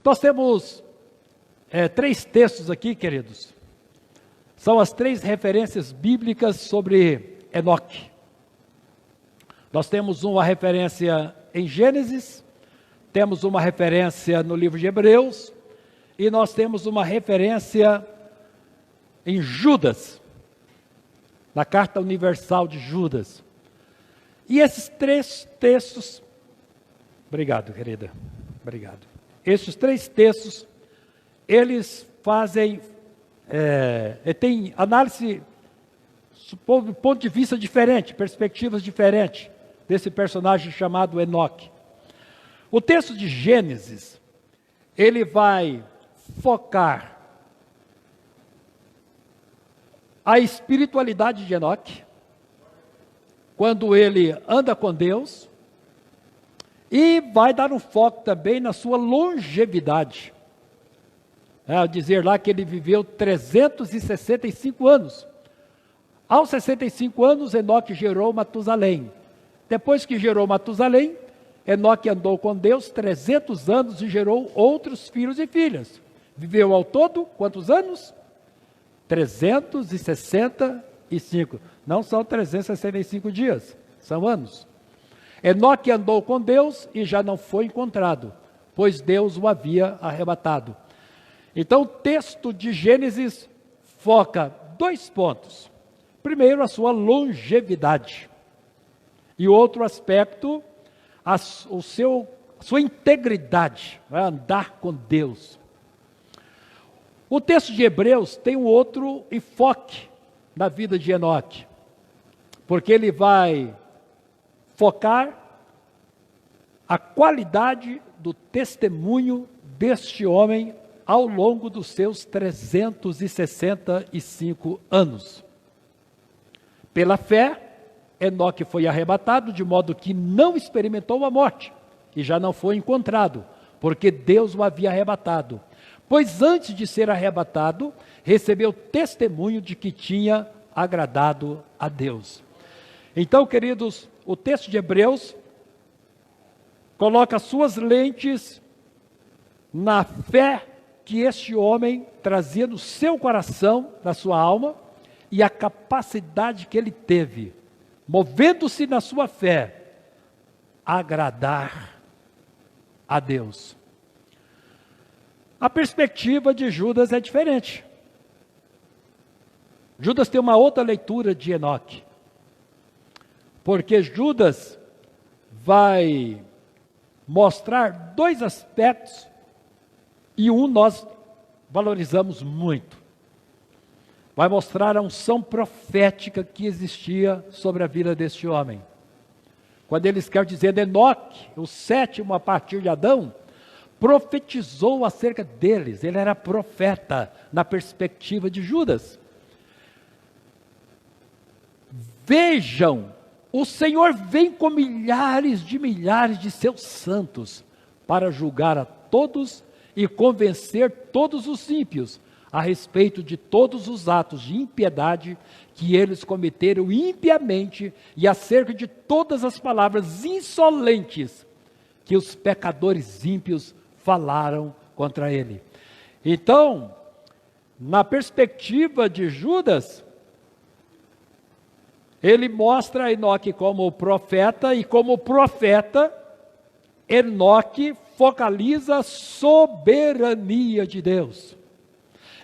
Nós temos 3 textos aqui, queridos. São as 3 referências bíblicas sobre Enoque. Nós temos uma referência em Gênesis, temos uma referência no livro de Hebreus, e nós temos uma referência em Judas, na Carta Universal de Judas. E esses 3 textos, obrigado, querida, obrigado. Esses 3 textos, eles fazem, tem análise do ponto de vista diferente, perspectivas diferentes desse personagem chamado Enoque. O texto de Gênesis, ele vai focar a espiritualidade de Enoque, quando ele anda com Deus, e vai dar um foco também na sua longevidade. Ao dizer lá que ele viveu 365 anos. Aos 65 anos, Enoque gerou Matusalém. Depois que gerou Matusalém, Enoque andou com Deus 300 anos e gerou outros filhos e filhas. Viveu ao todo, quantos anos? 365. Não são 365 dias, são anos. Enoque andou com Deus e já não foi encontrado, pois Deus o havia arrebatado. Então o texto de Gênesis foca 2 pontos. Primeiro, a sua longevidade. E outro aspecto, sua integridade, vai andar com Deus. O texto de Hebreus tem um outro enfoque na vida de Enoque, porque ele vai focar a qualidade do testemunho deste homem ao longo dos seus 365 anos. Pela fé, Enoque foi arrebatado, de modo que não experimentou a morte, e já não foi encontrado, porque Deus o havia arrebatado. Pois antes de ser arrebatado, recebeu testemunho de que tinha agradado a Deus. Então, queridos, o texto de Hebreus coloca suas lentes na fé que este homem trazia no seu coração, na sua alma, e a capacidade que ele teve, movendo-se na sua fé, a agradar a Deus. A perspectiva de Judas é diferente. Judas tem uma outra leitura de Enoque, porque Judas vai mostrar 2 aspectos, e um nós valorizamos muito. Vai mostrar a unção profética que existia sobre a vida deste homem. Quando eles querem dizer Enoque, o 7º a partir de Adão, profetizou acerca deles. Ele era profeta na perspectiva de Judas. Vejam, o Senhor vem com milhares de seus santos para julgar a todos e convencer todos os ímpios a respeito de todos os atos de impiedade que eles cometeram impiamente e acerca de todas as palavras insolentes que os pecadores ímpios falaram contra ele. Então, na perspectiva de Judas, ele mostra Enoque como profeta, e como profeta, Enoque focaliza a soberania de Deus.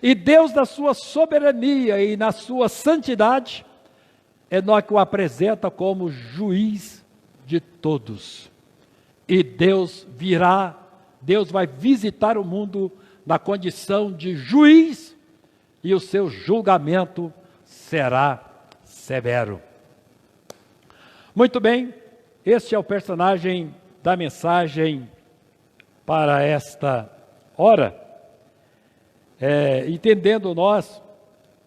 E Deus, na sua soberania e na sua santidade, Enoque o apresenta como juiz de todos. E Deus vai visitar o mundo na condição de juiz, e o seu julgamento será severo. Muito bem, este é o personagem da mensagem para esta hora. Entendendo nós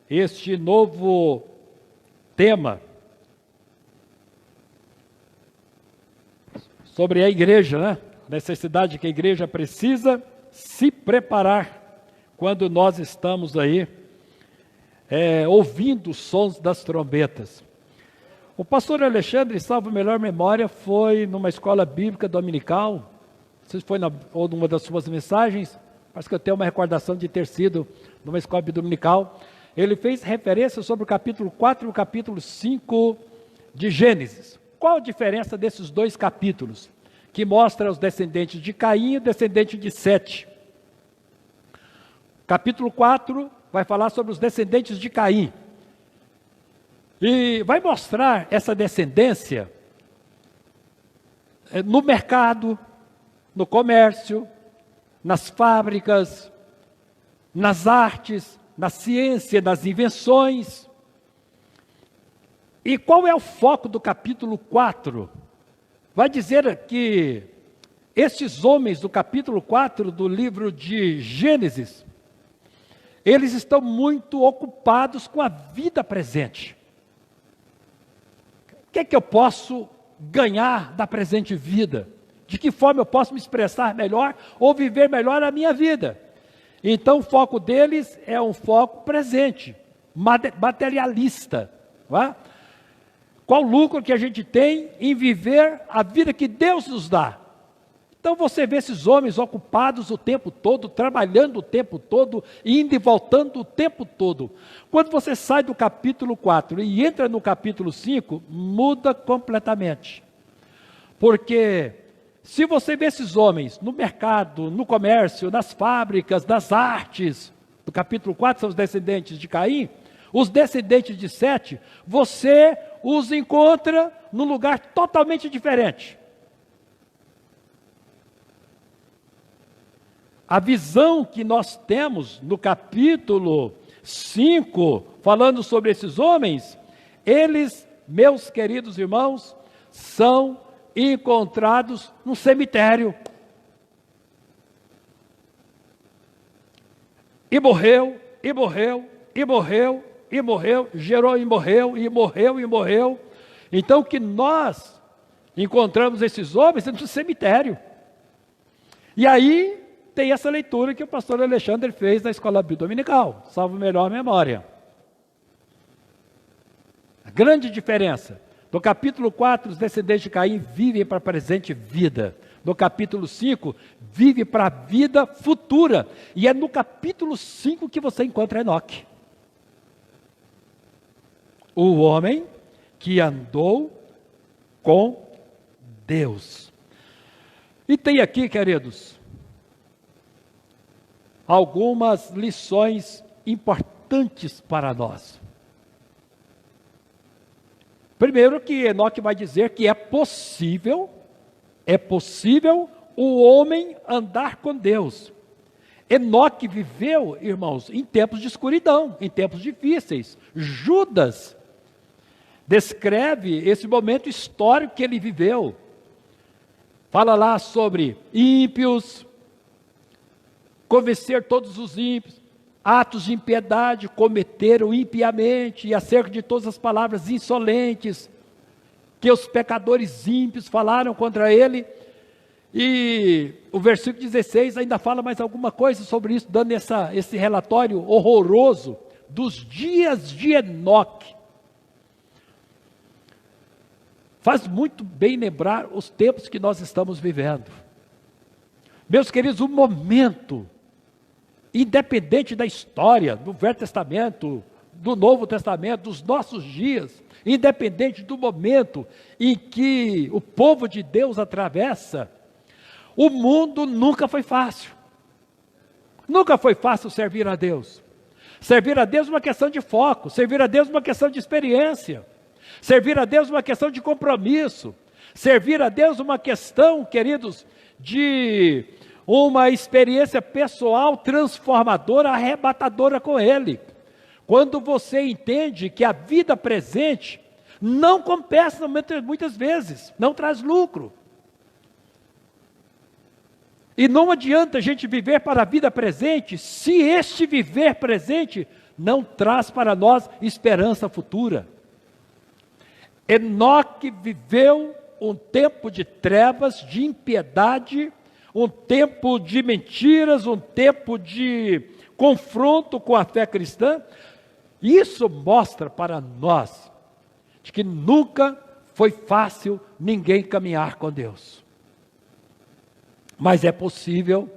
este novo tema sobre a igreja, né? A necessidade que a igreja precisa se preparar quando nós estamos aí ouvindo os sons das trombetas. O pastor Alexandre, salvo melhor memória, foi numa escola bíblica dominical, não sei se foi ou numa das suas mensagens, acho que eu tenho uma recordação de ter sido numa escola dominical, ele fez referência sobre o capítulo 4 e o capítulo 5 de Gênesis. Qual a diferença desses dois capítulos? Que mostra os descendentes de Caim e o descendente de Sete. Capítulo 4 vai falar sobre os descendentes de Caim. E vai mostrar essa descendência no mercado, no comércio, nas fábricas, nas artes, na ciência, nas invenções. E qual é o foco do capítulo 4? Vai dizer que esses homens do capítulo 4 do livro de Gênesis, eles estão muito ocupados com a vida presente. O que é que eu posso ganhar da presente vida? De que forma eu posso me expressar melhor ou viver melhor a minha vida? Então o foco deles é um foco presente, materialista. Não é? Qual o lucro que a gente tem em viver a vida que Deus nos dá? Então você vê esses homens ocupados o tempo todo, trabalhando o tempo todo, indo e voltando o tempo todo. Quando você sai do capítulo 4 e entra no capítulo 5, muda completamente. Porque se você vê esses homens no mercado, no comércio, nas fábricas, nas artes, do capítulo 4 são os descendentes de Caim, os descendentes de Sete, você os encontra num lugar totalmente diferente. A visão que nós temos no capítulo 5, falando sobre esses homens, eles, meus queridos irmãos, são encontrados num cemitério. E morreu, e morreu, e morreu, e morreu, gerou e morreu, e morreu, e morreu. Então que nós encontramos esses homens no cemitério. E aí tem essa leitura que o pastor Alexandre fez na escola dominical, salvo melhor memória. A grande diferença. No capítulo 4, os descendentes de Caim vivem para a presente vida. No capítulo 5, vive para a vida futura. E é no capítulo 5 que você encontra Enoque. O homem que andou com Deus. E tem aqui, queridos, algumas lições importantes para nós. Primeiro que Enoque vai dizer que é possível o homem andar com Deus. Enoque viveu, irmãos, em tempos de escuridão, em tempos difíceis. Judas descreve esse momento histórico que ele viveu. Fala lá sobre ímpios, convencer todos os ímpios, atos de impiedade cometeram impiamente, e acerca de todas as palavras insolentes que os pecadores ímpios falaram contra ele. E o versículo 16 ainda fala mais alguma coisa sobre isso, dando esse relatório horroroso dos dias de Enoque. Faz muito bem lembrar os tempos que nós estamos vivendo. Meus queridos, o momento, independente da história, do Velho Testamento, do Novo Testamento, dos nossos dias, independente do momento em que o povo de Deus atravessa, o mundo nunca foi fácil. Nunca foi fácil servir a Deus. Servir a Deus é uma questão de foco, servir a Deus é uma questão de experiência, servir a Deus é uma questão de compromisso, servir a Deus é uma questão, queridos, de uma experiência pessoal transformadora, arrebatadora com Ele. Quando você entende que a vida presente não compensa muitas vezes, não traz lucro. E não adianta a gente viver para a vida presente, se este viver presente não traz para nós esperança futura. Enoque viveu um tempo de trevas, de impiedade, um tempo de mentiras, um tempo de confronto com a fé cristã. Isso mostra para nós de que nunca foi fácil ninguém caminhar com Deus. Mas é possível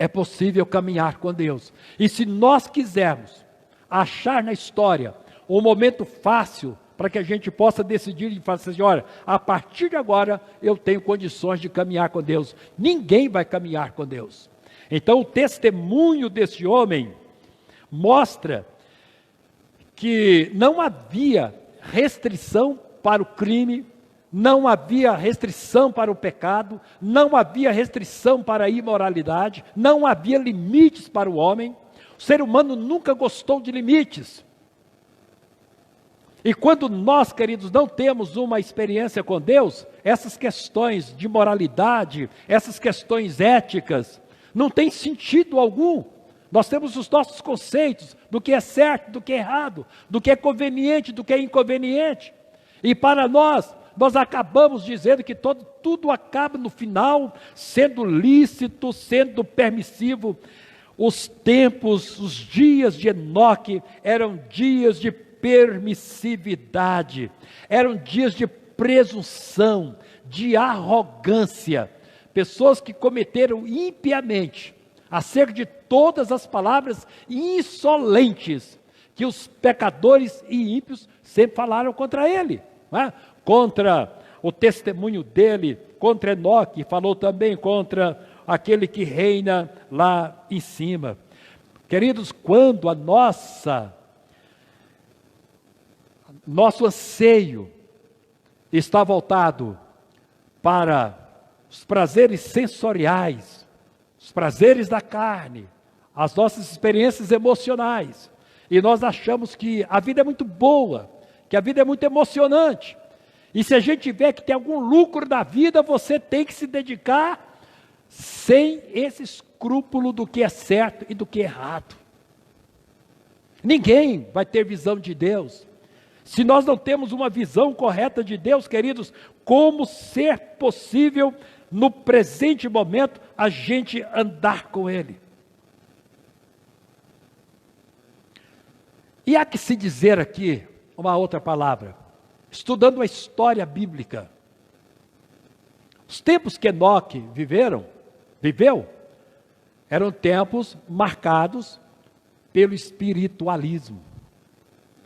é possível caminhar com Deus. E se nós quisermos achar na história um momento fácil para que a gente possa decidir e falar assim, olha, a partir de agora eu tenho condições de caminhar com Deus. Ninguém vai caminhar com Deus. Então o testemunho desse homem mostra que não havia restrição para o crime, não havia restrição para o pecado, não havia restrição para a imoralidade, não havia limites para o homem. O ser humano nunca gostou de limites. E quando nós, queridos, não temos uma experiência com Deus, essas questões de moralidade, essas questões éticas, não tem sentido algum. Nós temos os nossos conceitos do que é certo, do que é errado, do que é conveniente, do que é inconveniente. E para nós acabamos dizendo que tudo acaba no final sendo lícito, sendo permissivo. Os tempos, os dias de Enoque eram dias de permissividade, eram dias de presunção, de arrogância. Pessoas que cometeram impiamente acerca de todas as palavras insolentes que os pecadores e ímpios sempre falaram contra ele, né? Contra o testemunho dele, contra Enoque, falou também contra aquele que reina lá em cima. Queridos, quando nosso anseio está voltado para os prazeres sensoriais, os prazeres da carne, as nossas experiências emocionais, e nós achamos que a vida é muito boa, que a vida é muito emocionante, e se a gente vê que tem algum lucro da vida, você tem que se dedicar sem esse escrúpulo do que é certo e do que é errado. Ninguém vai ter visão de Deus. Se nós não temos uma visão correta de Deus, queridos, como ser possível no presente momento a gente andar com Ele? E há que se dizer aqui uma outra palavra, estudando a história bíblica. Os tempos que Enoque viveu, eram tempos marcados pelo espiritualismo.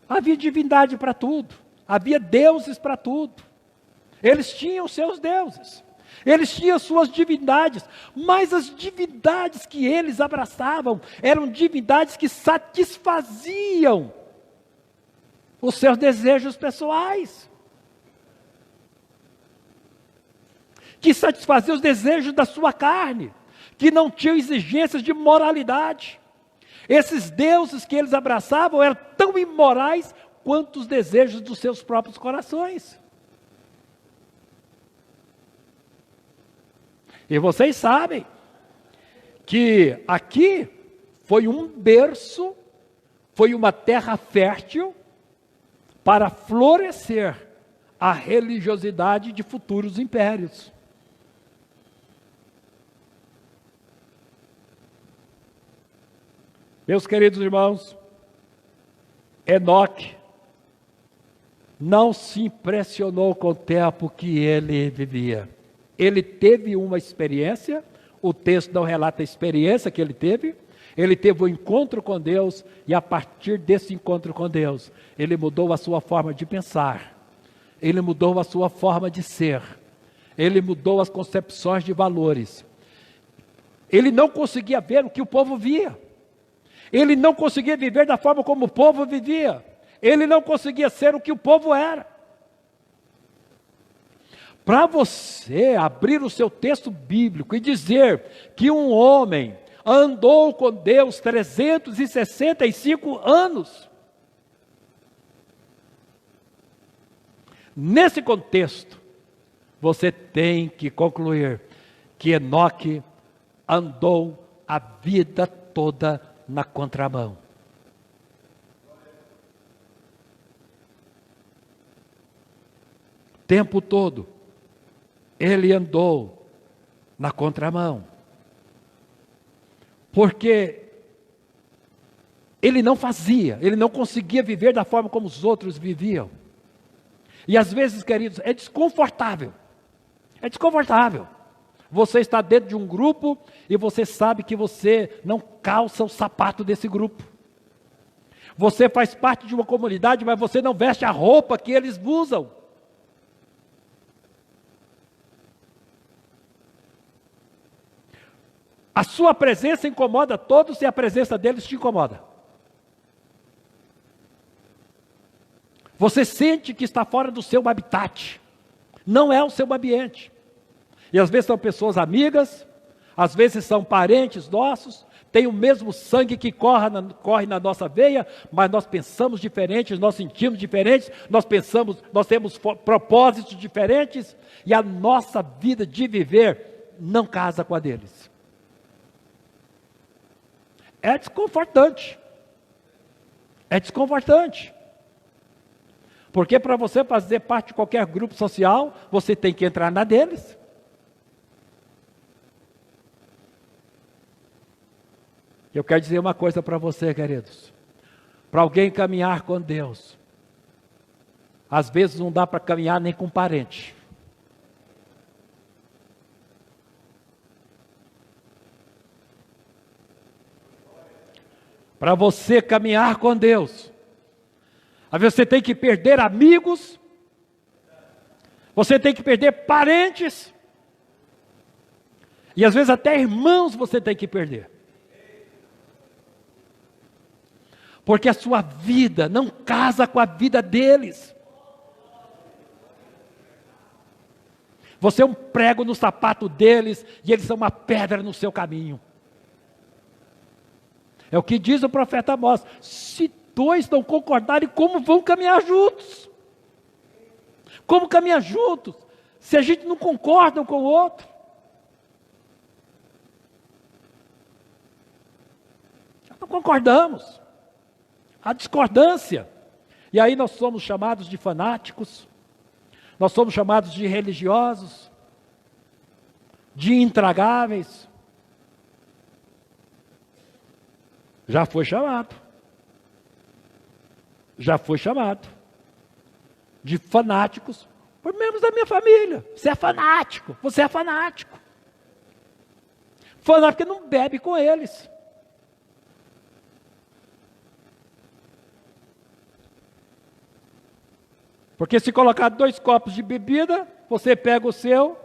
Havia divindade para tudo, havia deuses para tudo. Eles tinham seus deuses, eles tinham suas divindades, mas as divindades que eles abraçavam eram divindades que satisfaziam os seus desejos pessoais, que satisfaziam os desejos da sua carne, que não tinham exigências de moralidade. Esses deuses que eles abraçavam eram tão imorais quanto os desejos dos seus próprios corações. E vocês sabem que aqui foi um berço, foi uma terra fértil para florescer a religiosidade de futuros impérios. Meus queridos irmãos, Enoque não se impressionou com o tempo que ele vivia. Ele teve uma experiência, o texto não relata a experiência que ele teve um encontro com Deus, e a partir desse encontro com Deus, ele mudou a sua forma de pensar, ele mudou a sua forma de ser, ele mudou as concepções de valores. Ele não conseguia ver o que o povo via. Ele não conseguia viver da forma como o povo vivia. Ele não conseguia ser o que o povo era. Para você abrir o seu texto bíblico e dizer que um homem andou com Deus 365 anos, nesse contexto, você tem que concluir que Enoque andou a vida toda na contramão. O tempo todo, ele andou na contramão. Porque ele não conseguia viver da forma como os outros viviam. E às vezes, queridos, é desconfortável. você está dentro de um grupo e você sabe que você não calça o sapato desse grupo. Você faz parte de uma comunidade, mas você não veste a roupa que eles usam. A sua presença incomoda todos e a presença deles te incomoda. Você sente que está fora do seu habitat. Não é o seu ambiente. E às vezes são pessoas amigas, às vezes são parentes nossos, tem o mesmo sangue que corre na nossa veia, mas nós pensamos diferentes, nós sentimos diferentes, nós temos propósitos diferentes, e a nossa vida de viver não casa com a deles. É desconfortante. É desconfortante. Porque para você fazer parte de qualquer grupo social, você tem que entrar na deles. Eu quero dizer uma coisa para você, queridos. Para alguém caminhar com Deus, às vezes não dá para caminhar nem com parente. Para você caminhar com Deus, às vezes você tem que perder amigos, você tem que perder parentes, e às vezes até irmãos você tem que perder. Porque a sua vida não casa com a vida deles. Você é um prego no sapato deles e eles são uma pedra no seu caminho. É o que diz o profeta Amós: se dois não concordarem, como vão caminhar juntos? Como caminhar juntos, se a gente não concorda um com o outro? Não concordamos. A discordância. E aí nós somos chamados de fanáticos, nós somos chamados de religiosos, de intragáveis. Já foi chamado. Já foi chamado. De fanáticos, por membros da minha família. Você é fanático, você é fanático. Fanático porque não bebe com eles. Porque se colocar 2 copos de bebida, você pega o seu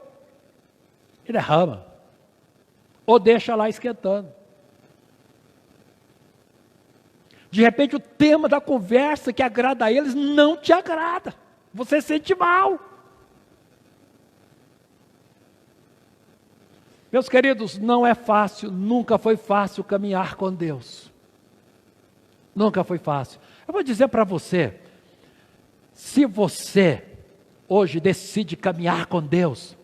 e derrama. Ou deixa lá esquentando. De repente o tema da conversa que agrada a eles não te agrada. Você sente mal. Meus queridos, não é fácil, nunca foi fácil caminhar com Deus. Nunca foi fácil. Eu vou dizer para você, se você hoje decide caminhar com Deus,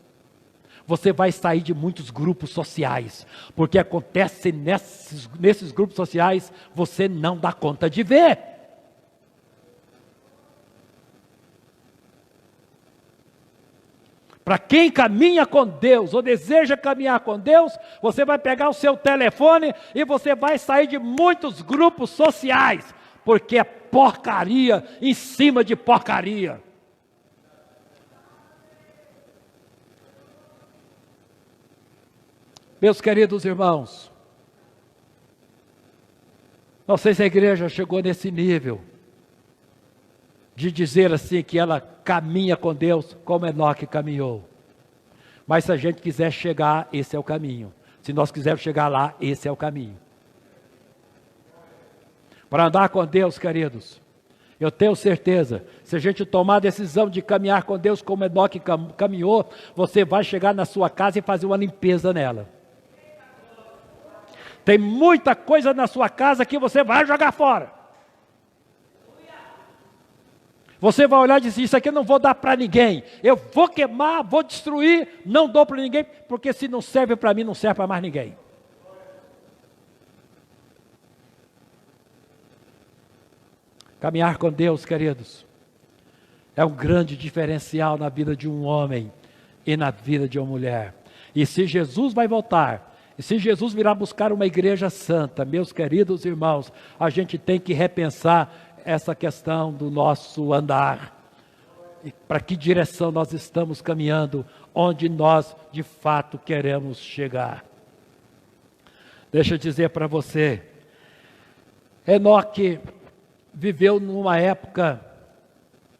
você vai sair de muitos grupos sociais, porque acontece nesses grupos sociais, você não dá conta de ver. Para quem caminha com Deus, ou deseja caminhar com Deus, você vai pegar o seu telefone e você vai sair de muitos grupos sociais, porque é porcaria em cima de porcaria. Meus queridos irmãos, não sei se a igreja chegou nesse nível de dizer assim que ela caminha com Deus como Enoque caminhou. Mas se a gente quiser chegar, esse é o caminho. Se nós quisermos chegar lá, esse é o caminho. Para andar com Deus, queridos, eu tenho certeza, se a gente tomar a decisão de caminhar com Deus como Enoque caminhou, você vai chegar na sua casa e fazer uma limpeza nela. Tem muita coisa na sua casa que você vai jogar fora. Você vai olhar e dizer, isso aqui eu não vou dar para ninguém. Eu vou queimar, vou destruir, não dou para ninguém, porque se não serve para mim, não serve para mais ninguém. Caminhar com Deus, queridos, é um grande diferencial na vida de um homem e na vida de uma mulher. E se Jesus vai voltar, e se Jesus virá buscar uma igreja santa, meus queridos irmãos, a gente tem que repensar essa questão do nosso andar. E para que direção nós estamos caminhando, onde nós de fato queremos chegar. Deixa eu dizer para você, Enoque viveu numa época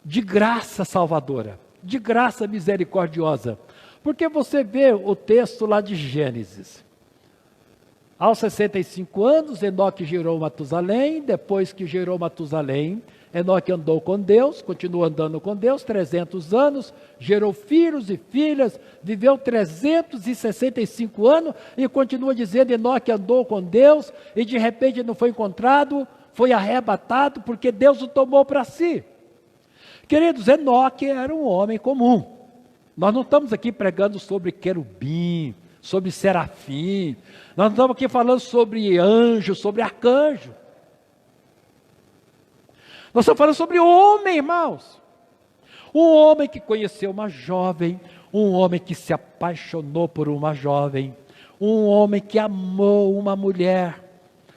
de graça salvadora, de graça misericordiosa, porque você vê o texto lá de Gênesis. Aos 65 anos, Enoque gerou Matusalém. Depois que gerou Matusalém, Enoque andou com Deus, continuou andando com Deus 300 anos, gerou filhos e filhas, viveu 365 anos e continua dizendo: Enoque andou com Deus e de repente não foi encontrado, foi arrebatado porque Deus o tomou para si. Queridos, Enoque era um homem comum. Nós não estamos aqui pregando sobre querubim, sobre serafim. Nós não estamos aqui falando sobre anjo, sobre arcanjo. Nós estamos falando sobre homem, irmãos. Um homem que conheceu uma jovem, um homem que se apaixonou por uma jovem, um homem que amou uma mulher,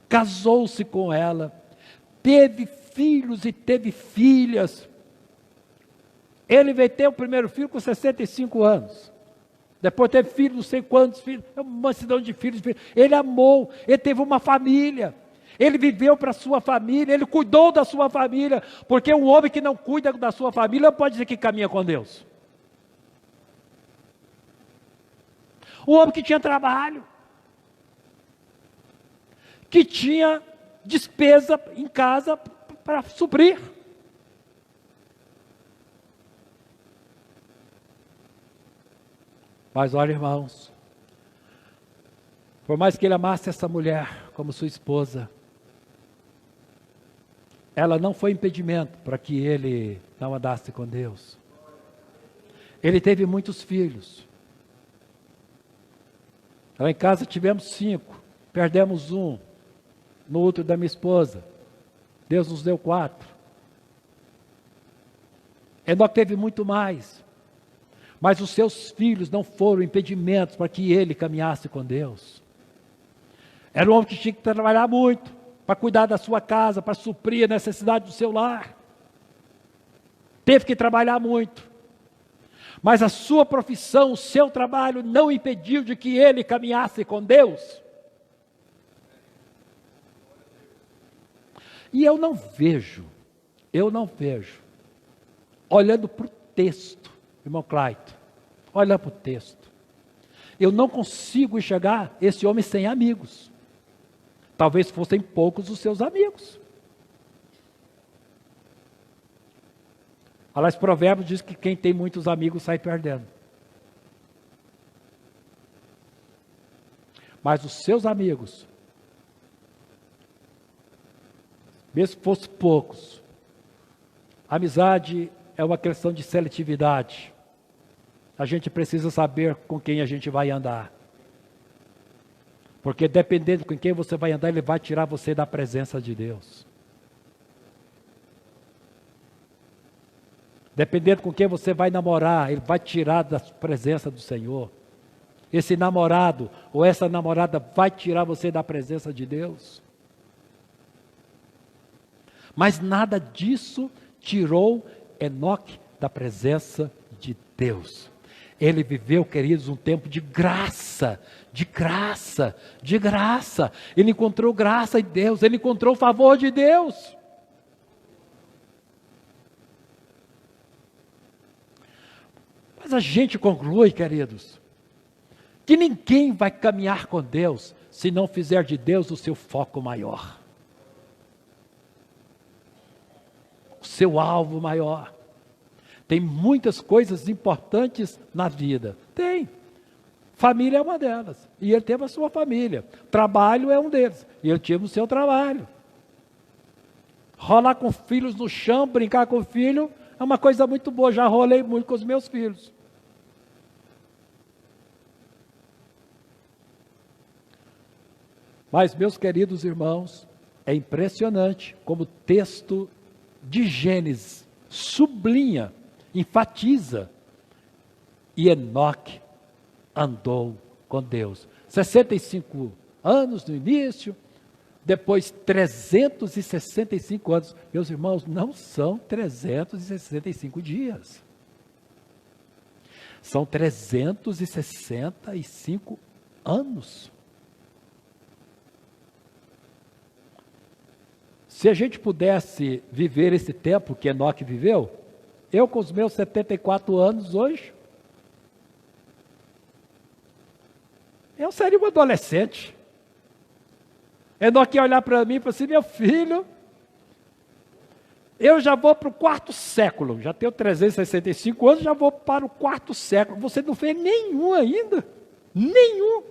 casou-se com ela, teve filhos e teve filhas. Ele veio ter o primeiro filho com 65 anos. Depois teve filho, não sei quantos filhos, uma mansidão de filhos. Ele amou, ele teve uma família. Ele viveu para a sua família, ele cuidou da sua família. Porque um homem que não cuida da sua família não pode dizer que caminha com Deus. Um homem que tinha trabalho, que tinha despesa em casa para suprir. Mas olha, irmãos, por mais que ele amasse essa mulher como sua esposa, ela não foi impedimento para que ele não andasse com Deus. Ele teve muitos filhos. Lá em casa tivemos 5, perdemos 1, no útero da minha esposa. Deus nos deu 4. Enoque teve muito mais. Mas os seus filhos não foram impedimentos para que ele caminhasse com Deus. Era um homem que tinha que trabalhar muito, para cuidar da sua casa, para suprir a necessidade do seu lar. Teve que trabalhar muito. Mas a sua profissão, o seu trabalho não impediu de que ele caminhasse com Deus. E eu não vejo, olhando para o texto, irmão Clayton, olha para o texto. Eu não consigo enxergar esse homem sem amigos. Talvez fossem poucos os seus amigos. Aliás, Provérbios diz que quem tem muitos amigos sai perdendo. Mas os seus amigos, mesmo que fossem poucos, amizade é uma questão de seletividade. A gente precisa saber com quem a gente vai andar. Porque dependendo com quem você vai andar, ele vai tirar você da presença de Deus. Dependendo com quem você vai namorar, ele vai tirar da presença do Senhor. Esse namorado ou essa namorada vai tirar você da presença de Deus. Mas nada disso tirou Enoque da presença de Deus. Ele viveu, queridos, um tempo de graça, de graça, de graça. Ele encontrou graça em Deus, ele encontrou o favor de Deus. Mas a gente conclui, queridos, que ninguém vai caminhar com Deus se não fizer de Deus o seu foco maior. O seu alvo maior. Tem muitas coisas importantes na vida. Tem. Família é uma delas. E ele teve a sua família. Trabalho é um deles. E ele teve o seu trabalho. Rolar com filhos no chão, brincar com o filho, é uma coisa muito boa. Já rolei muito com os meus filhos. Mas, meus queridos irmãos, é impressionante como o texto de Gênesis sublinha, enfatiza, e Enoque andou com Deus. 65 anos no início, depois 365 anos. Meus irmãos, não são 365 dias. São 365 anos. Se a gente pudesse viver esse tempo que Enoque viveu, eu com os meus 74 anos hoje, eu seria um adolescente. Enoque ia olhar para mim e falar assim, meu filho, eu já vou para o 4º século, já tenho 365 anos, já vou para o 4º século. Você não fez nenhum ainda, nenhum.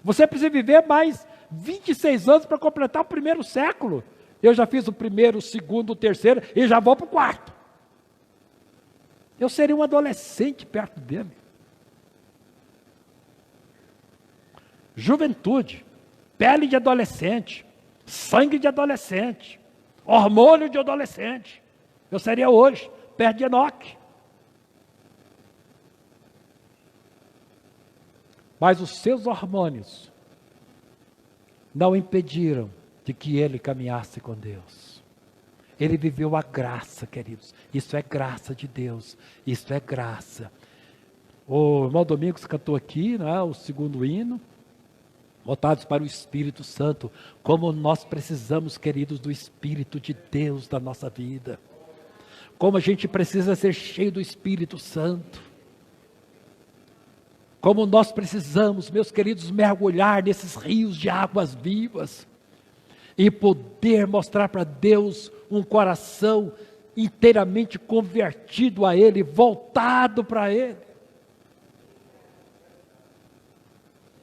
Você precisa viver mais 26 anos para completar o 1º século. Eu já fiz o 1º, o 2º, o 3º e já vou para o 4º. Eu seria um adolescente perto dele. Juventude, pele de adolescente, sangue de adolescente, hormônio de adolescente. Eu seria hoje, perto de Enoque. Mas os seus hormônios não impediram de que ele caminhasse com Deus. Ele viveu a graça, queridos. Isso é graça de Deus. Isso é graça. O irmão Domingos cantou aqui, né, o 2º hino. Voltados para o Espírito Santo, como nós precisamos, queridos, do Espírito de Deus na nossa vida. Como a gente precisa ser cheio do Espírito Santo. Como nós precisamos, meus queridos, mergulhar nesses rios de águas vivas. E poder mostrar para Deus um coração inteiramente convertido a Ele, voltado para Ele.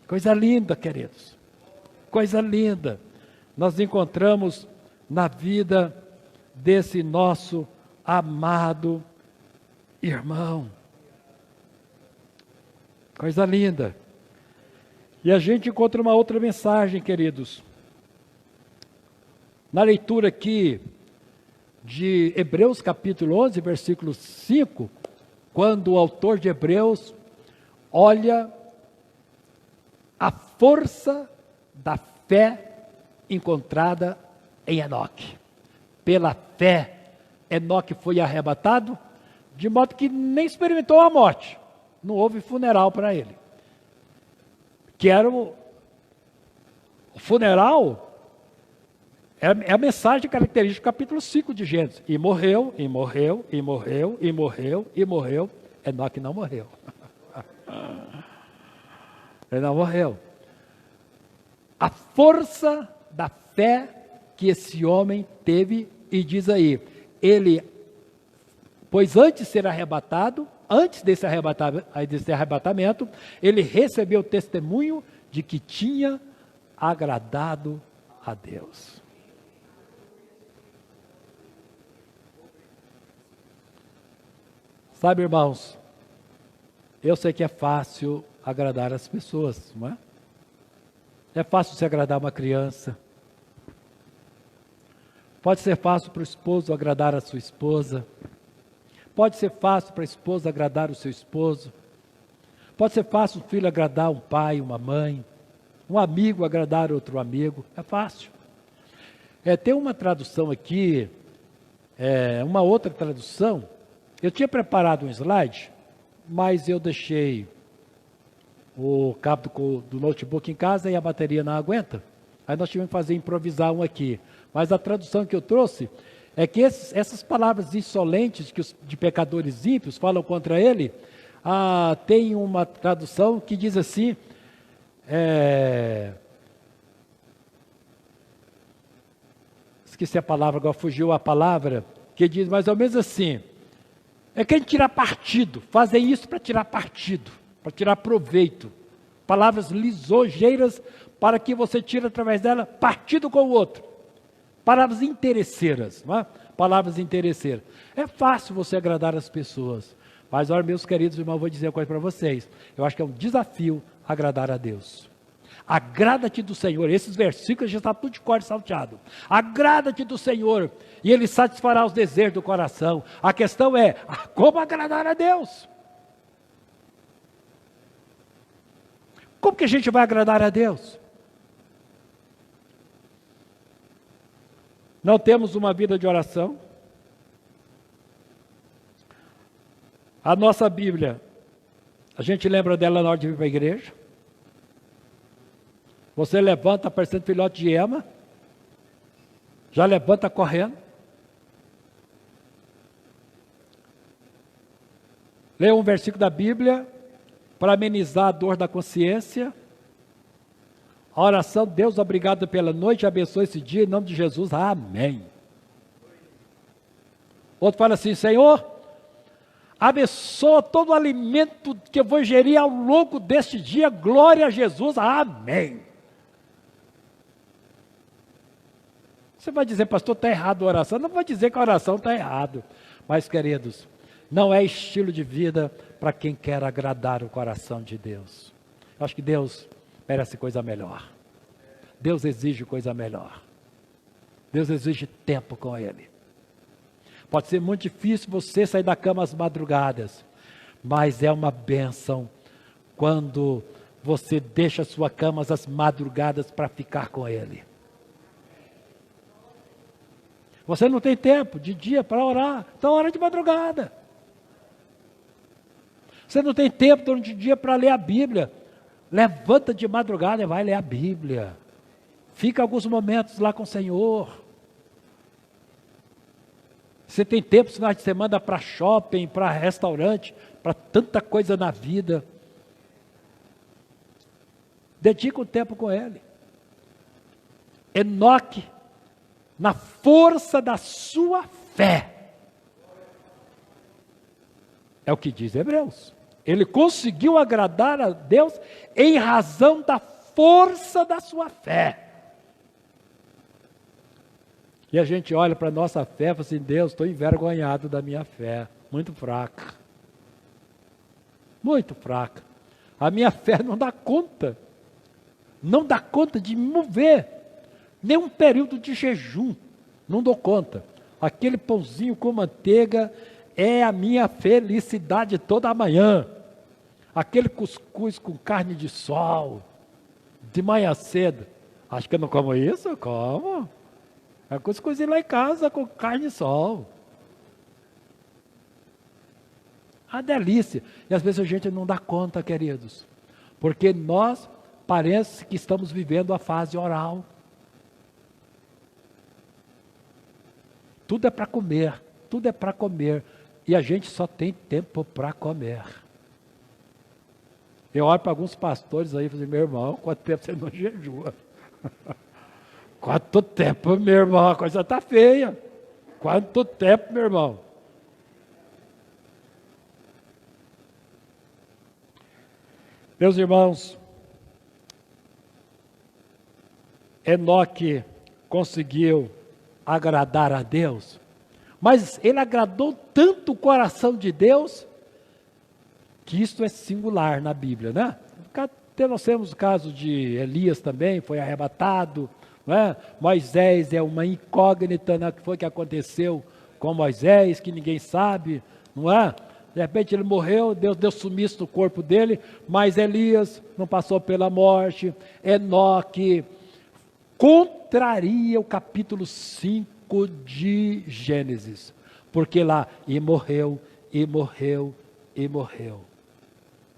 Coisa linda, queridos, coisa linda, nós encontramos na vida desse nosso amado irmão, coisa linda. E a gente encontra uma outra mensagem, queridos, na leitura aqui de Hebreus capítulo 11, versículo 5, quando o autor de Hebreus olha a força da fé encontrada em Enoque. Pela fé, Enoque foi arrebatado, de modo que nem experimentou a morte. Não houve funeral para ele. Que era o funeral, é a mensagem característica do capítulo 5 de Gênesis. E morreu, e morreu, e morreu, e morreu, e morreu. Enoque não morreu. Ele não morreu. A força da fé que esse homem teve, e diz aí, ele, pois antes de ser arrebatado, antes desse arrebatamento, ele recebeu o testemunho de que tinha agradado a Deus. Sabe, irmãos, eu sei que é fácil agradar as pessoas, não é? É fácil se agradar uma criança. Pode ser fácil para o esposo agradar a sua esposa. Pode ser fácil para a esposa agradar o seu esposo. Pode ser fácil o filho agradar um pai, uma mãe. Um amigo agradar outro amigo. É fácil. Tem uma tradução aqui, uma outra tradução. Eu tinha preparado um slide, mas eu deixei o cabo do notebook em casa e a bateria não aguenta. Aí nós tivemos que improvisar um aqui. Mas a tradução que eu trouxe é que essas palavras insolentes que os de pecadores ímpios falam contra ele, tem uma tradução que diz assim, esqueci a palavra, agora fugiu a palavra, que diz mais ou menos assim, quem tirar partido, fazem isso para tirar partido, para tirar proveito, palavras lisonjeiras para que você tire através dela partido com o outro, palavras interesseiras, não é? Palavras interesseiras. É fácil você agradar as pessoas, mas olha, meus queridos irmãos, vou dizer uma coisa para vocês, eu acho que é um desafio agradar a Deus. Agrada-te do Senhor, esses versículos já estão tudo de cor salteado. Agrada-te do Senhor e Ele satisfará os desejos do coração. A questão é, como agradar a Deus? Como que a gente vai agradar a Deus? Não temos uma vida de oração. A nossa Bíblia, a gente lembra dela na hora de vir para a igreja? Você levanta parecendo filhote de ema, já levanta correndo. Lê um versículo da Bíblia para amenizar a dor da consciência. A oração, Deus, obrigado pela noite, abençoe esse dia, em nome de Jesus, amém. Outro fala assim, Senhor, abençoa todo o alimento que eu vou ingerir ao longo deste dia, glória a Jesus, amém. Você vai dizer, pastor, está errado a oração. Não vou dizer que a oração está errada. Mas, queridos, não é estilo de vida para quem quer agradar o coração de Deus. Eu acho que Deus merece coisa melhor. Deus exige coisa melhor. Deus exige tempo com Ele. Pode ser muito difícil você sair da cama às madrugadas, mas é uma bênção quando você deixa a sua cama às madrugadas para ficar com Ele. Você não tem tempo de dia para orar, então ora de madrugada. Você não tem tempo durante o dia para ler a Bíblia. Levanta de madrugada e vai ler a Bíblia. Fica alguns momentos lá com o Senhor. Você tem tempo, finais de semana, para shopping, para restaurante, para tanta coisa na vida. Dedica o tempo com Ele. Enoque, na força da sua fé. É o que diz Hebreus. Ele conseguiu agradar a Deus em razão da força da sua fé. E a gente olha para a nossa fé e fala assim, Deus, estou envergonhado da minha fé. Muito fraca. Muito fraca. A minha fé não dá conta. Não dá conta de me mover. Nem um período de jejum. Não dou conta. Aquele pãozinho com manteiga é a minha felicidade toda manhã. Aquele cuscuz com carne de sol, de manhã cedo. Acho que eu não como isso? Eu como. É cuscuz lá em casa com carne de sol. A delícia. E às vezes a gente não dá conta, queridos. Porque nós parece que estamos vivendo a fase oral. Tudo é para comer, tudo é para comer. E a gente só tem tempo para comer. Eu olho para alguns pastores aí e falo assim, meu irmão, quanto tempo você não jejua? Quanto tempo, meu irmão, a coisa está feia. Quanto tempo, meu irmão? Meus irmãos, Enoque conseguiu agradar a Deus, mas ele agradou tanto o coração de Deus, que isso é singular na Bíblia, né? Nós temos o caso de Elias também, foi arrebatado, né? Moisés é uma incógnita, né? O que foi que aconteceu com Moisés, que ninguém sabe, não é? De repente ele morreu, Deus deu sumiço no corpo dele, mas Elias não passou pela morte. Enoque contraria o capítulo 5 de Gênesis, porque lá, e morreu, e morreu, e morreu.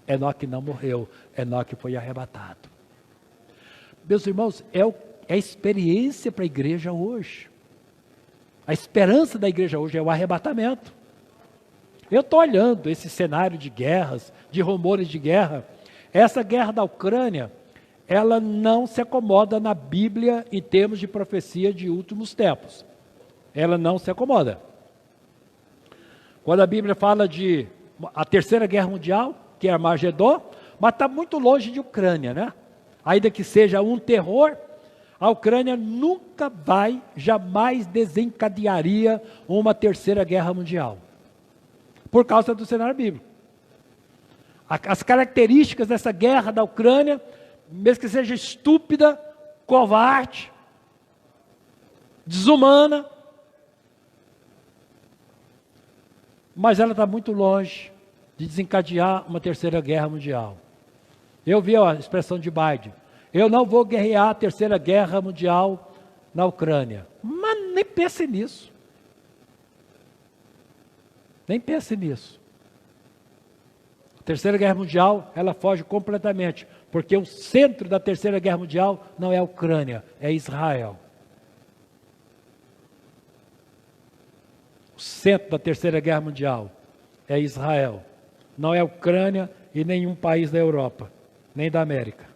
Enoque não morreu, Enoque foi arrebatado. Meus irmãos, é a experiência para a igreja hoje. A esperança da igreja hoje é o arrebatamento. Eu estou olhando esse cenário de guerras, de rumores de guerra. Essa guerra da Ucrânia, ela não se acomoda na Bíblia em termos de profecia de últimos tempos. Ela não se acomoda. Quando a Bíblia fala de a terceira guerra mundial, que é Armagedon, mas está muito longe de Ucrânia, né? Ainda que seja um terror, a Ucrânia nunca vai, jamais desencadearia uma terceira guerra mundial. Por causa do cenário bíblico. As características dessa guerra da Ucrânia, mesmo que seja estúpida, covarde, desumana, mas ela está muito longe de desencadear uma terceira guerra mundial. Eu vi a expressão de Biden, eu não vou guerrear a terceira guerra mundial na Ucrânia. Mas nem pense nisso. Nem pense nisso. Terceira Guerra Mundial, ela foge completamente, porque o centro da Terceira Guerra Mundial não é a Ucrânia, é Israel. O centro da Terceira Guerra Mundial é Israel. Não é a Ucrânia e nenhum país da Europa, nem da América.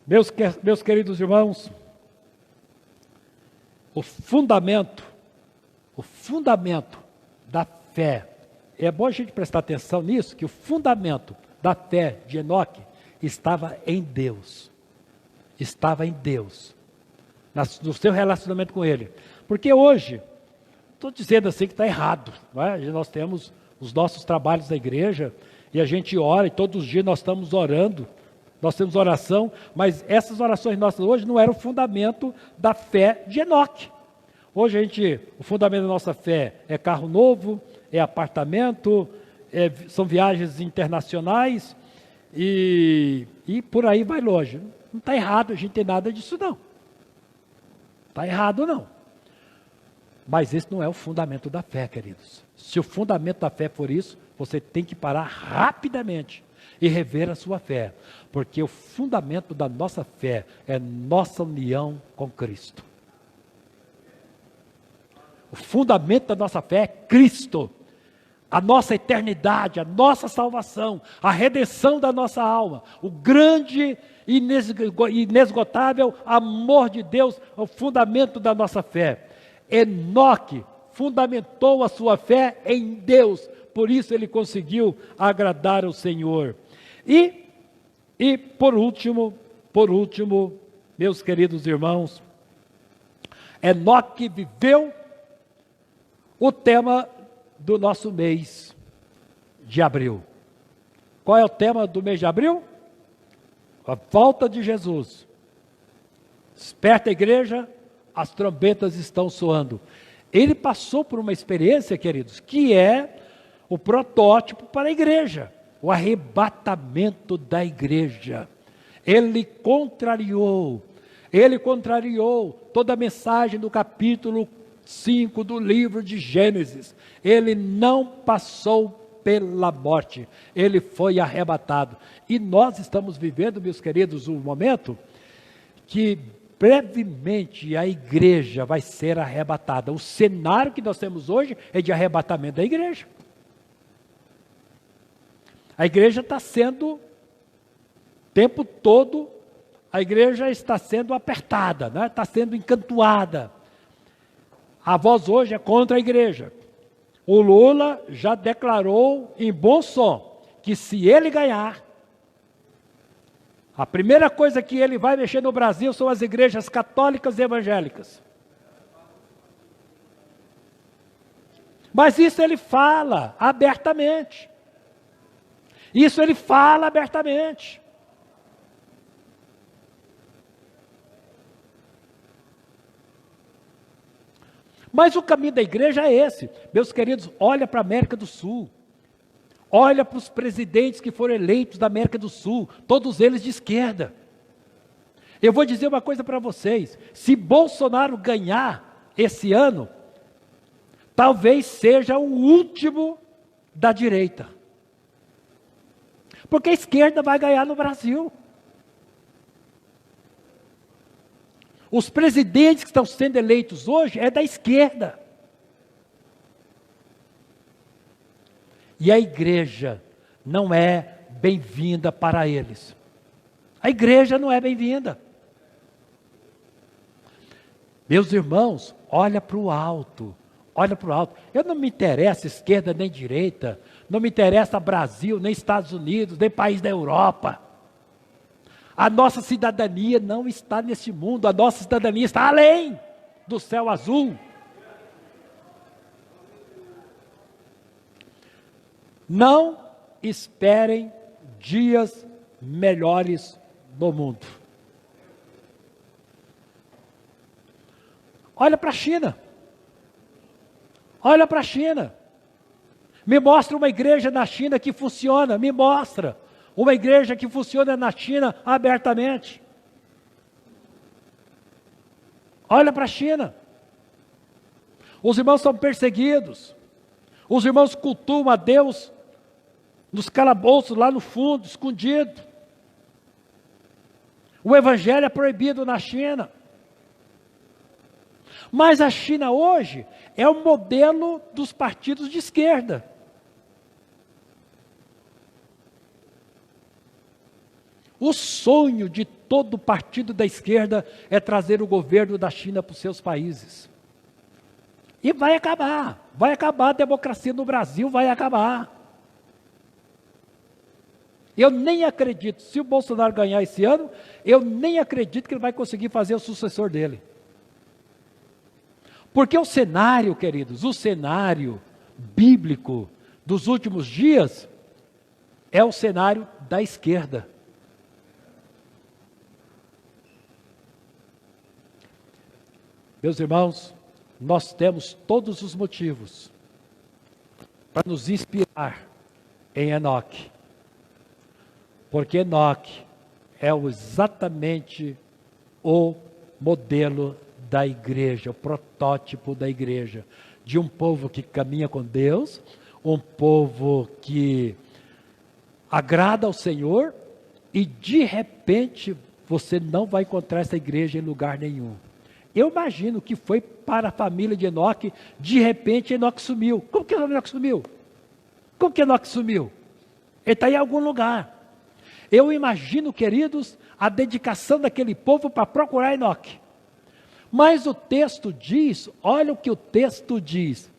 Meus queridos irmãos, o fundamento da fé, é bom a gente prestar atenção nisso, que o fundamento da fé de Enoque estava em Deus. Estava em Deus. No seu relacionamento com Ele. Porque hoje, estou dizendo assim que está errado. Não é? Nós temos os nossos trabalhos da igreja, e a gente ora, e todos os dias nós estamos orando. Nós temos oração, mas essas orações nossas hoje não eram o fundamento da fé de Enoque. Hoje o fundamento da nossa fé é carro novo, é apartamento, são viagens internacionais e por aí vai longe. Não está errado a gente ter nada disso não. Está errado não. Mas esse não é o fundamento da fé, queridos. Se o fundamento da fé for isso, você tem que parar rapidamente e rever a sua fé. Porque o fundamento da nossa fé é nossa união com Cristo. O fundamento da nossa fé é Cristo. A nossa eternidade, a nossa salvação, a redenção da nossa alma, o grande e inesgotável amor de Deus, é o fundamento da nossa fé. Enoque fundamentou a sua fé em Deus, por isso ele conseguiu agradar ao Senhor. E por último, meus queridos irmãos, Enoque viveu o tema do nosso mês de abril. Qual é o tema do mês de abril? A volta de Jesus. Esperta a igreja, as trombetas estão soando. Ele passou por uma experiência, queridos, que é o protótipo para a igreja. O arrebatamento da igreja. Ele contrariou toda a mensagem do capítulo 5 do livro de Gênesis. Ele não passou pela morte, ele foi arrebatado. E nós estamos vivendo, meus queridos, um momento que brevemente a igreja vai ser arrebatada. O cenário que nós temos hoje é de arrebatamento da igreja. A igreja está sendo, o tempo todo, a igreja está sendo apertada, né? Está sendo encantoada. A voz hoje é contra a igreja. O Lula já declarou em bom som que se ele ganhar, a primeira coisa que ele vai mexer no Brasil são as igrejas católicas e evangélicas. Mas isso ele fala abertamente. Isso ele fala abertamente. Mas o caminho da igreja é esse. Meus queridos, olha para a América do Sul. Olha para os presidentes que foram eleitos da América do Sul. Todos eles de esquerda. Eu vou dizer uma coisa para vocês. Se Bolsonaro ganhar esse ano, talvez seja o último da direita. Porque a esquerda vai ganhar no Brasil. Os presidentes que estão sendo eleitos hoje é da esquerda. E a igreja não é bem-vinda para eles. A igreja não é bem-vinda. Meus irmãos, olha para o alto. Olha para o alto. Eu não me interessa esquerda nem direita. Não me interessa Brasil, nem Estados Unidos, nem país da Europa. A nossa cidadania não está nesse mundo, a nossa cidadania está além do céu azul. Não esperem dias melhores no mundo. Olha para a China. Olha para a China. Me mostra uma igreja na China que funciona, me mostra. Uma igreja que funciona na China abertamente. Olha para a China. Os irmãos são perseguidos. Os irmãos cultuam a Deus nos calabouços lá no fundo, escondido. O evangelho é proibido na China. Mas a China hoje é o modelo dos partidos de esquerda. O sonho de todo partido da esquerda é trazer o governo da China para os seus países. E vai acabar a democracia no Brasil, vai acabar. Eu nem acredito, se o Bolsonaro ganhar esse ano, eu nem acredito que ele vai conseguir fazer o sucessor dele. Porque o cenário, queridos, o cenário bíblico dos últimos dias é o cenário da esquerda. Meus irmãos, nós temos todos os motivos para nos inspirar em Enoque. Porque Enoque é exatamente o modelo da igreja, o protótipo da igreja, de um povo que caminha com Deus, um povo que agrada ao Senhor, e de repente você não vai encontrar essa igreja em lugar nenhum. Eu imagino que foi para a família de Enoque, de repente Enoque sumiu. Como que Enoque sumiu? Como que Enoque sumiu? Ele está em algum lugar. Eu imagino, queridos, a dedicação daquele povo para procurar Enoque. Mas o texto diz, olha o que o texto diz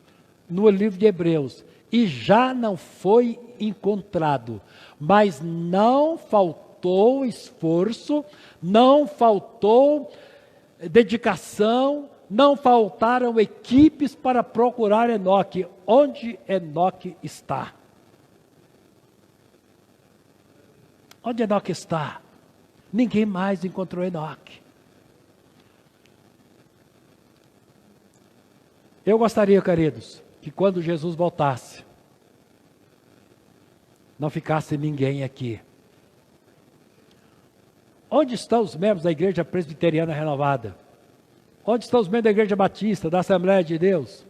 no livro de Hebreus: e já não foi encontrado, mas não faltou esforço, não faltou dedicação, não faltaram equipes para procurar Enoque. Onde Enoque está? Onde Enoque está? Ninguém mais encontrou Enoque. Eu gostaria, queridos, que quando Jesus voltasse, não ficasse ninguém aqui. Onde estão os membros da Igreja Presbiteriana Renovada? Onde estão os membros da Igreja Batista, da Assembleia de Deus?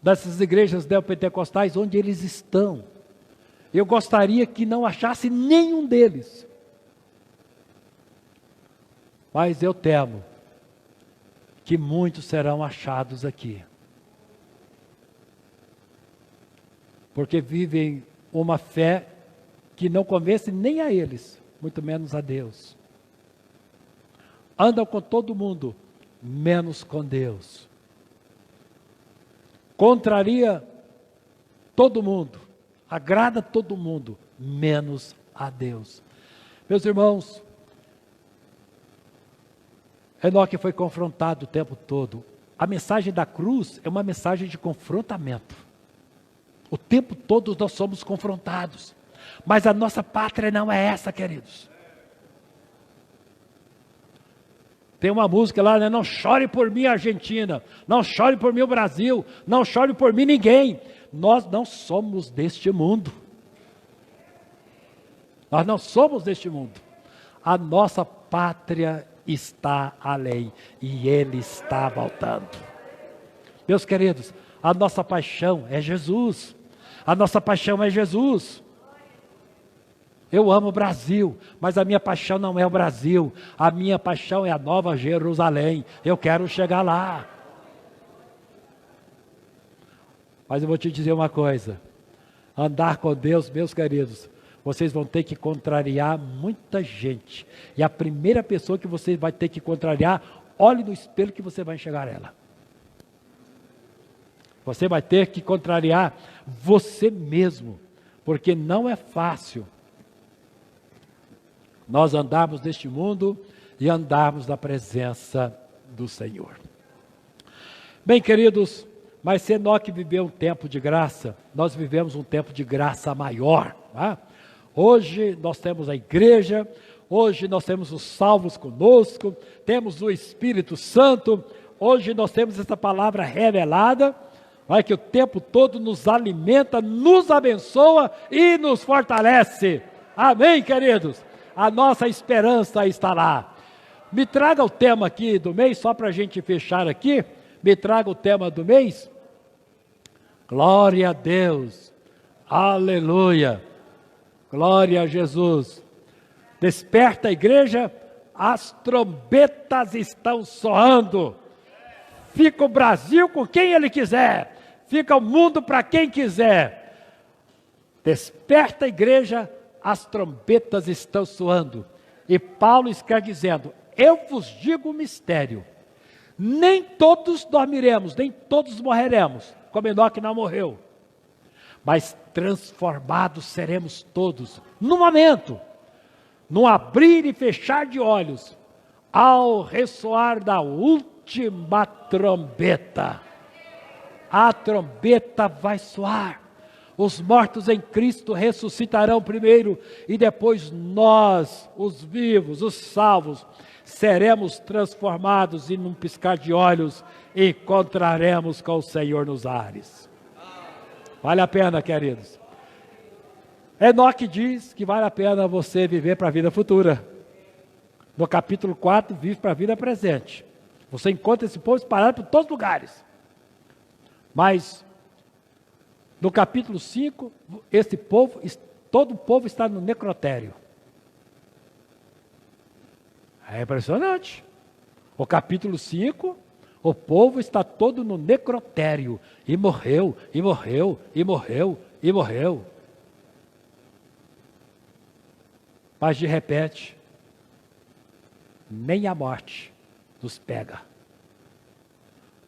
Dessas igrejas neopentecostais, onde eles estão? Eu gostaria que não achasse nenhum deles. Mas eu temo que muitos serão achados aqui. Porque vivem uma fé que não convence nem a eles, muito menos a Deus. Andam com todo mundo, menos com Deus. Contraria todo mundo, agrada todo mundo, menos a Deus. Meus irmãos, Enoque foi confrontado o tempo todo. A mensagem da cruz é uma mensagem de confrontamento. O tempo todo nós somos confrontados. Mas a nossa pátria não é essa, queridos. Tem uma música lá, né? Não chore por mim, Argentina. Não chore por mim, o Brasil. Não chore por mim, ninguém. Nós não somos deste mundo. Nós não somos deste mundo. A nossa pátria está além. E Ele está voltando. Meus queridos, a nossa paixão é Jesus. A nossa paixão é Jesus. Eu amo o Brasil, mas a minha paixão não é o Brasil. A minha paixão é a Nova Jerusalém. Eu quero chegar lá. Mas eu vou te dizer uma coisa. Andar com Deus, meus queridos, vocês vão ter que contrariar muita gente. E a primeira pessoa que você vai ter que contrariar, olhe no espelho que você vai enxergar ela. Você vai ter que contrariar você mesmo, porque não é fácil nós andarmos neste mundo e andarmos na presença do Senhor. Bem, queridos, mas se Enoque viveu um tempo de graça, nós vivemos um tempo de graça maior. Tá? Hoje nós temos a igreja, hoje nós temos os salvos conosco, temos o Espírito Santo, hoje nós temos essa palavra revelada, que o tempo todo nos alimenta, nos abençoa e nos fortalece. Amém, queridos? A nossa esperança está lá. Me traga o tema aqui do mês, só para a gente fechar aqui. Me traga o tema do mês. Glória a Deus. Aleluia. Glória a Jesus. Desperta a igreja, as trombetas estão soando. Fica o Brasil com quem ele quiser. Fica o mundo para quem quiser. Desperta a igreja, as trombetas estão soando. E Paulo está dizendo, eu vos digo um mistério. Nem todos dormiremos, nem todos morreremos, como Enoque não morreu. Mas transformados seremos todos, no momento, no abrir e fechar de olhos, ao ressoar da última trombeta. A trombeta vai soar. Os mortos em Cristo ressuscitarão primeiro e depois nós, os vivos, os salvos, seremos transformados e num piscar de olhos encontraremos com o Senhor nos ares. Vale a pena, queridos. Enoque diz que vale a pena você viver para a vida futura. No capítulo 4, vive para a vida presente. Você encontra esse povo espalhado por todos os lugares. Mas no capítulo 5, esse povo, todo o povo está no necrotério. É impressionante. O capítulo 5, o povo está todo no necrotério. E morreu, e morreu, e morreu, e morreu. Mas de repente, nem a morte nos pega.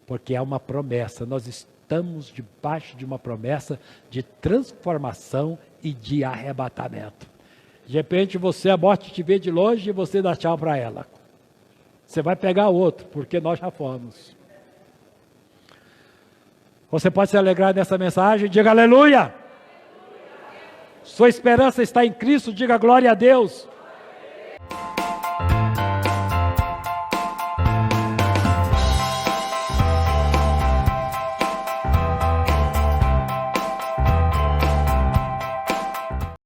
Porque é uma promessa, nós estamos debaixo de uma promessa de transformação e de arrebatamento. De repente a morte te vê de longe e você dá tchau para ela. Você vai pegar outro, porque nós já fomos. Você pode se alegrar nessa mensagem, diga aleluia. Sua esperança está em Cristo, diga glória a Deus.